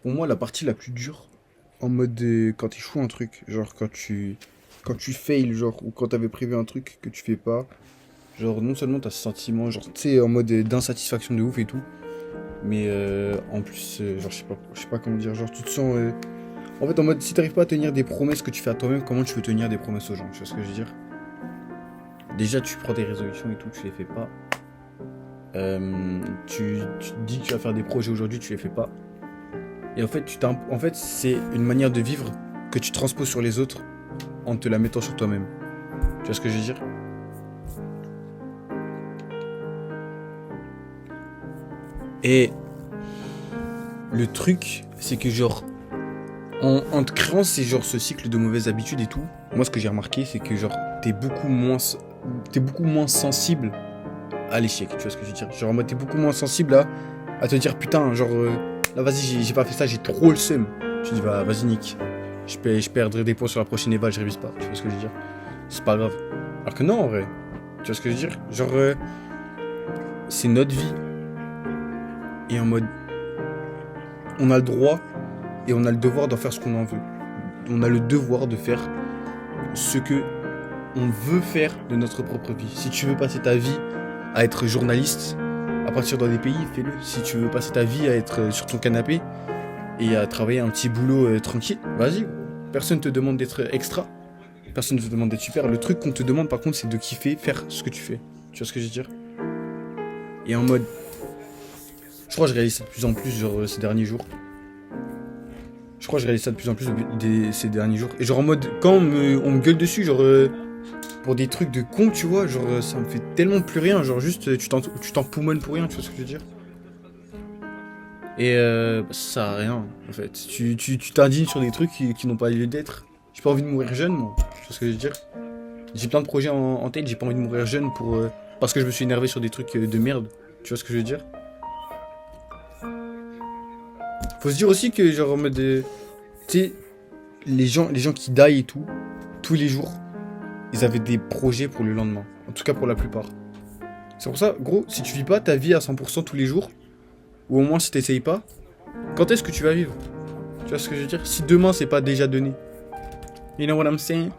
Pour moi, la partie la plus dure, en mode quand tu échoues un truc, genre quand tu fails, genre, ou quand t'avais prévu un truc que tu fais pas, genre non seulement t'as ce sentiment, genre, tu sais, en mode d'insatisfaction de ouf et tout, mais en plus, genre, je sais pas comment dire, genre, tu te sens, en fait, en mode, si t'arrives pas à tenir des promesses que tu fais à toi-même, comment tu veux tenir des promesses aux gens, tu vois ce que je veux dire? Déjà, tu prends des résolutions et tout, tu les fais pas. Tu te dis que tu vas faire des projets aujourd'hui, tu les fais pas. Et en fait, en fait, c'est une manière de vivre que tu transposes sur les autres en te la mettant sur toi-même. Tu vois ce que je veux dire? Et le truc, c'est que genre, en te créant genre ce cycle de mauvaises habitudes et tout, moi ce que j'ai remarqué, c'est que genre, t'es beaucoup moins sensible à l'échec. Tu vois ce que je veux dire? Genre, en mode, t'es beaucoup moins sensible à te dire, putain, genre, là, vas-y, j'ai pas fait ça, j'ai trop le seum. Tu dis, bah, vas-y, Nick. Je perdrai des points sur la prochaine éval, je révise pas. Tu vois ce que je veux dire? C'est pas grave. Alors que non, en vrai. Tu vois ce que je veux dire? Genre, c'est notre vie. Et en mode, on a le droit et on a le devoir d'en faire ce qu'on en veut. On a le devoir de faire ce que on veut faire de notre propre vie. Si tu veux passer ta vie à être journaliste, à partir dans des pays, fais-le. Si tu veux passer ta vie à être sur ton canapé et à travailler un petit boulot tranquille, vas-y. Personne te demande d'être extra. Personne ne te demande d'être super. Le truc qu'on te demande par contre, c'est de kiffer, faire ce que tu fais. Tu vois ce que je veux dire? Et en mode, je crois que je réalise ça de plus en plus genre, ces derniers jours. Je crois que je réalise ça de plus en plus ces derniers jours. Et genre en mode, quand on me gueule dessus, genre pour des trucs de con, tu vois, genre ça me fait tellement plus rien. Genre juste, tu t'empoumones pour rien, tu vois ce que je veux dire? Et ça sert à rien, en fait. Tu t'indignes sur des trucs qui n'ont pas lieu d'être. J'ai pas envie de mourir jeune, moi. Tu vois ce que je veux dire? J'ai plein de projets en tête, j'ai pas envie de mourir jeune parce que je me suis énervé sur des trucs de merde. Tu vois ce que je veux dire? Faut se dire aussi que, genre, en mode. Tu sais, les gens qui die et tout, tous les jours, ils avaient des projets pour le lendemain. En tout cas, pour la plupart. C'est pour ça, gros, si tu vis pas ta vie à 100% tous les jours, ou au moins si t'essayes pas, quand est-ce que tu vas vivre? Tu vois ce que je veux dire? Si demain c'est pas déjà donné. You know what I'm saying?